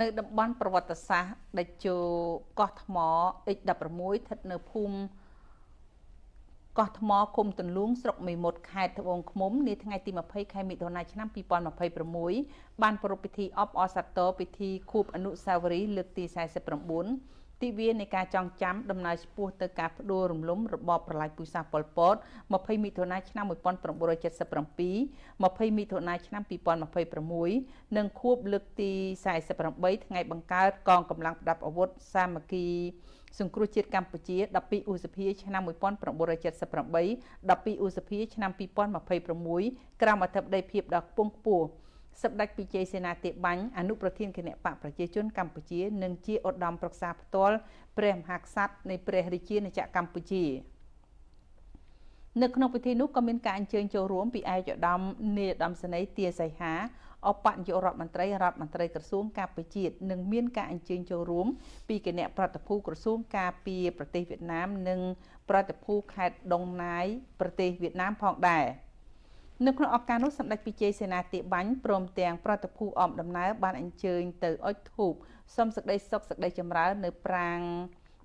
នៅតំបន់ប្រវត្តិសាស្ត្រដែលជួកោះថ្ម X16 ស្ថិតនៅភូមិកោះថ្មឃុំទន្លូងស្រុកមេមត់ខេត្តត្បូងឃ្មុំនាថ្ងៃទី20ខែមិថុនាឆ្នាំ2026បានប្រារព្ធពិធីអបអរសាទរពិធីខួបអនុស្សាវរីយ៍លើកទី49ទិវានៃការចងចាំដំណើរឆ្ពោះទៅការផ្ដួលរំលំរបបប្រល័យពូជសាសន៍ប៉ុលពត20មិថុនាឆ្នាំ1977 20មិថុនាឆ្នាំ2026និងខួបលើកទី48ថ្ងៃបង្កើតកងកម្លាំងប្រដាប់អាវុធសាមគ្គីសង្គ្រោះជាតិកម្ពុជា12ឧសភាឆ្នាំ1978 12ឧសភាឆ្នាំ2026ក្រោមអធិបតីភាពដ៏ខ្ពង់ខ្ពស់សម្ដេចពិជ័យសេនាធិបាញ់អនុប្រធានគណៈបកប្រជាជនកម្ពុជានិងជាឧត្តមប្រឹក្សាផ្ទាល់ព្រះមហាក្សត្រនៃព្រះរាជាណាចក្រកម្ពុជានៅក្នុងពិធីនោះក៏មានការអញ្ជើញចូលរួមពីឯកឧត្តមនាយឧត្តមសេនីយ៍ទាសីហាអបនាយករដ្ឋមន្ត្រីក្រសួងការពារជាតិនិងមានការអញ្ជើញចូលរួមពីគណៈប្រតិភូក្រសួងការពារប្រទេសវៀតណាមនិងប្រតិភូខេត្តដុងណាយប្រទេសវៀតណាមផងដែរនៅក្នុងឱកាសនោះសម្ដេចពិជ័យសេនាធិបាញ់ព្រមទាំងប្រតិភូអមដំណើរបានអញ្ជើញទៅអុជធូបសូមសេចក្តីសុខសេចក្តីចម្រើននៅប្រាង្គ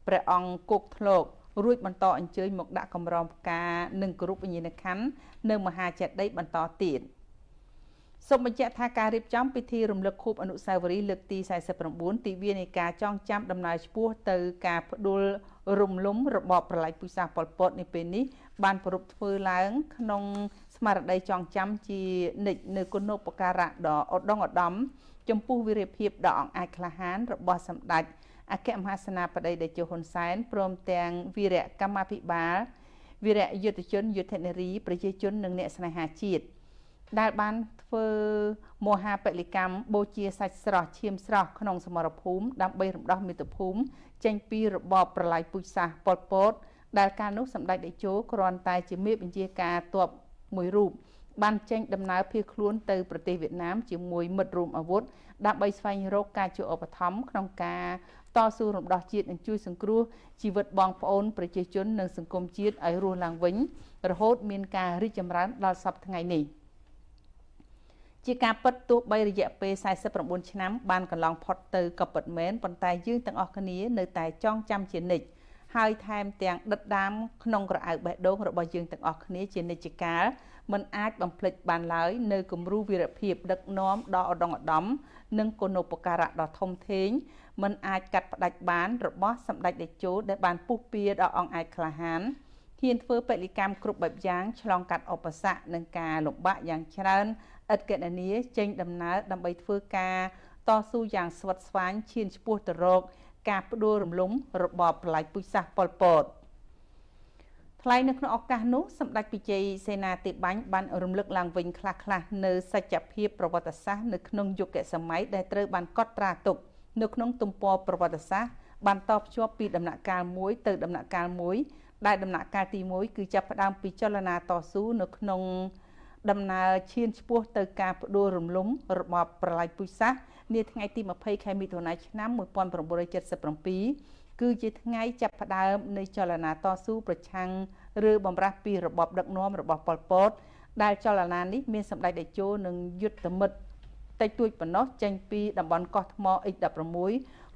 ព្រះអង្គគោកធ្លោករួចបន្តអញ្ជើញមកដាក់កម្រងផ្កានិងគោរពវិញ្ញាណក្ខន្ធនៅមហាចេតិយបន្តទៀតសូមបញ្ជាក់ថាការរៀបចំពិធីរំលឹកខួបអនុស្សាវរីយ៍លើកទី49ទិវានៃការចងចាំដំណើរឆ្ពោះទៅការផ្ដួលរំលំរបបប្រល័យពូជសាសន៍ប៉ុលពតនាពេលនេះបានប្រារព្ធធ្វើឡើងក្នុងស្មារតីចងចាំជានិច្ចនៅគុណូបការៈដ៏ឧត្តមឧត្តមចំពោះវីរភាពដ៏អង្អាចក្លាហានរបស់សម្ដេចអគ្គមហាសេនាបតីតេជោហ៊ុនសែនព្រមទាំងវីរកម្មាភិបាលវីរយុទ្ធជនយុទ្ធនារីប្រជាជននិងអ្នកស្នេហាជាតិដែលបានធ្វើមហាពលិកម្មបូជាសាច់ស្រស់ឈាមស្រស់ក្នុងសមរភូមិដើម្បីរំដោះមាតុភូមិចេញពីរបបប្រល័យពូជសាសន៍ប៉ុលពតដែលកាលនោះសម្ដេចតេជោគ្រាន់តែជាមេបញ្ជាការទ័ពមួយរូបបានចេញដំណើរភៀសខ្លួនទៅប្រទេសវៀតណាមជាមួយមិត្តរួមអាវុធដើម្បីស្វែងរកការជួយឧបត្ថម្ភក្នុងការតស៊ូរំដោះជាតិនិងជួយសង្គ្រោះជីវិតបងប្អូនប្រជាជននិងសង្គមជាតិឲ្យរស់ឡើងវិញរហូតមានការរីកចម្រើនដល់សព្វថ្ងៃនេះជាការពិតទោះបីរយៈពេល49ឆ្នាំបានកន្លងផុតទៅក៏ពិតមែនប៉ុន្តែយើងទាំងអស់គ្នានៅតែចងចាំជានិច្ចហើយថែមទាំងដិតដាមក្នុងក្រអៅបេះដូងរបស់យើងទាំងអស់គ្នាជានិច្ចកាលមិនអាចបំភ្លេចបានឡើយនៅគំរូវីរភាពដឹកនាំដ៏ឧត្តមឧត្តមនិងគុណូបការៈដ៏ធំធេងមិនអាចកាត់ផ្ដាច់បានរបស់សម្ដេចតេជោដែលបានពុះពៀដ៏អង្អាចក្លាហានហ៊ានធ្វើពលិកម្មគ្រប់បែបយ៉ាងឆ្លងកាត់ឧបសគ្គនិងការលំបាកយ៉ាងច្រើនឥតកណនាចេញដំណើរដើម្បីធ្វើការតស៊ូយ៉ាងស្វិតស្វាញឈានឆ្ពោះទៅរកការផ្ដួលរំលំរបបប្រល័យពូជសាសន៍ប៉ុលពតថ្លែងនៅក្នុងឱកាសនោះសម្ដេចពិជ័យសេនាធិបាញ់បានរំលឹកឡើងវិញខ្លះៗនៅសច្ចភាពប្រវត្តិសាស្ត្រនៅក្នុងយុគសម័យដែលត្រូវបានកត់ត្រាទុកនៅក្នុងទំព័រប្រវត្តិសាស្ត្របានតភ្ជាប់ពីដំណាក់កាលមួយទៅដំណាក់កាលមួយដែលដំណាក់កាលទី1គឺចាប់ផ្ដើមពីចលនាតស៊ូនៅក្នុងដំណើរឈានឆ្ពោះទៅការផ្ដួលរំលំរបបប្រល័យពូជសាសន៍នាថ្ងៃទី20ខែមិថុនាឆ្នាំ1977គឺជាថ្ងៃចាប់ផ្ដើមនៃចលនាតស៊ូប្រឆាំងឬបំរាស់ពីរបបដឹកនាំរបស់ប៉ុលពតដែលចលនានេះមានសម្ដេចតេជោនិងយុទ្ធមិត្តតិចតួចប៉ុណ្ណោះចេញពីតំបន់កោះថ្ម X16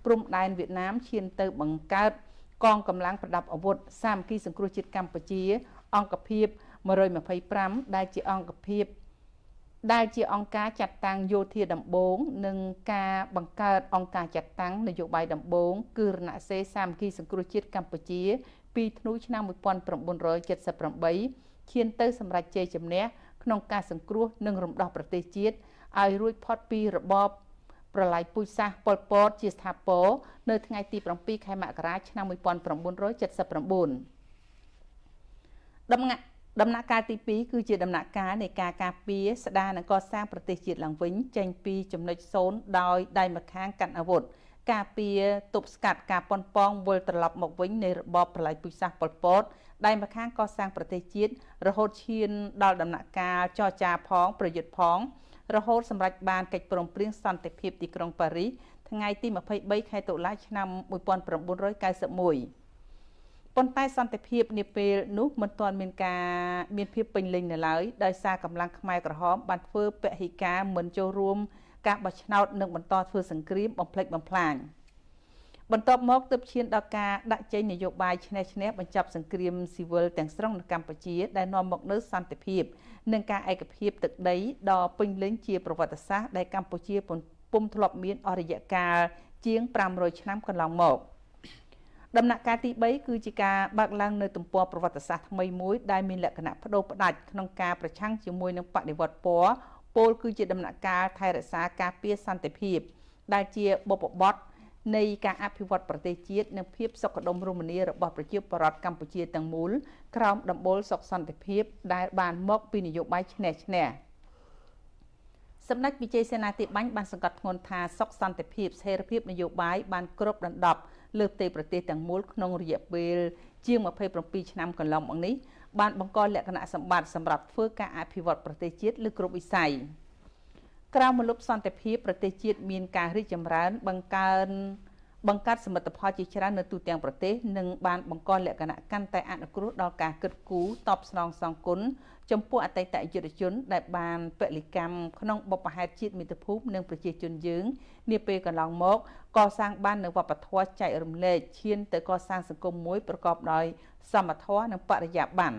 ព្រំដែនវៀតណាមឈានទៅបង្កើតកងកម្លាំងប្រដាប់អាវុធសាមគ្គីសង្គ្រោះជាតិកម្ពុជាអង្គភាព125ដែលជាអង្គការចាត់តាំងយោធាដំបូងនិងការបង្កើតអង្គការចាត់តាំងនយោបាយដំបូងគឺរណសិរ្សសាមគ្គីសង្គ្រោះជាតិកម្ពុជាពីធ្នូឆ្នាំ1978ឈានទៅសម្រេចជ័យជំនះក្នុងការសង្គ្រោះនិងរំដោះប្រទេសជាតិឲ្យរួចផុតពីរបបប្រល័យពូជសាសន៍ប៉ុលពតជាស្ថាពរនៅថ្ងៃទី7ខែមករាឆ្នាំ1979ដំណាក់កាលទី2គឺជាដំណាក់កាលនៃការការពារស្ដារនិងកសាងប្រទេសជាតិឡើងវិញចេញពីចំណុច0ដោយដៃម្ខាងកាន់អាវុធការពារទប់ស្កាត់ការប៉ុនប៉ងវិលត្រឡប់មកវិញនៃរបបប្រល័យពូជសាសន៍ប៉ុលពតដៃម្ខាងកសាងប្រទេសជាតិរហូតឈានដល់ដំណាក់កាលចរចាផងប្រយុទ្ធផងរហូតសម្រេចបានកិច្ចព្រមព្រៀងសន្តិភាពទីក្រុងប៉ារីសថ្ងៃទី23ខែតុលាឆ្នាំ1991ប៉ុន្តែសន្តិភាពនាពេលនោះមិនទាន់មានភាពពេញលេញនៅឡើយដោយសារកម្លាំងខ្មែរក្រហមបានធ្វើពហិការមិនចូលរួម ការបោះឆ្នោតនឹងបន្តធ្វើសង្គ្រាមបំផ្លិចបំផ្លាញបន្ទាប់មកទើបឈានដល់ការដាក់ចេញនយោបាយឈ្នះឈ្នះបញ្ចប់សង្គ្រាមស៊ីវិលទាំងស្រុងនៅកម្ពុជាដែលនាំមកនូវសន្តិភាពនិងការឯកភាពទឹកដីដ៏ពេញលេញជាប្រវត្តិសាស្ត្រដែលកម្ពុជាពុំធ្លាប់មានអស់រយៈកាលជាង500ឆ្នាំកន្លងមកដំណាក់កាលទី3គឺជាការបើកឡើងនៅទំព័រប្រវត្តិសាស្ត្រថ្មីមួយដែលមានលក្ខណៈបដូរផ្ដាច់ក្នុងការប្រឆាំងជាមួយនឹងបដិវត្តពណ៌ពោលគឺជាដំណាក់កាលថែរក្សាការពារសន្តិភាពដែលជាបុព្វបុត្រនៃការអភិវឌ្ឍប្រទេសជាតិនិងភាពសុខដុមរមនារបស់ប្រជាពលរដ្ឋកម្ពុជាទាំងមូលក្រោមដំបូលសុខសន្តិភាពដែលបានមកពីនយោបាយឈ្នះឈ្នះសម្ដេចវិជ័យសេនាធិបាញ់បានសង្កត់ធ្ងន់ថាសុខសន្តិភាពស្ថិរភាពនយោបាយបានគ្របដណ្ដប់លើផ្ទៃប្រទេសទាំងមូលក្នុងរយៈពេលជាង27ឆ្នាំកន្លងមកនេះបានបង្កលក្ខណៈសម្បត្តិសម្រាប់ធ្វើការអភិវឌ្ឍប្រទេសជាតិលើគ្រប់វិស័យក្រៅមកលុបសន្តិភាពប្រទេសជាតិមានការរីកចម្រើនបង្កើតសមិទ្ធផលជាច្រើននៅទូទាំងប្រទេសនិងបានបង្កលក្ខណៈកាន់តែអនុគ្រោះដល់ការគិតគូរតបស្នងសងគុណចំពោះអតីតយុទ្ធជនដែលបានពលិកម្មក្នុងបុព្វហេតុជាតិមាតុភូមិនិងប្រជាជនយើងនាពេលកន្លងមកកសាងបាននូវវប្បធម៌ចែករំលែកឈានទៅកសាងសង្គមមួយប្រកបដោយសមធម៌និងបរិយាបន្ន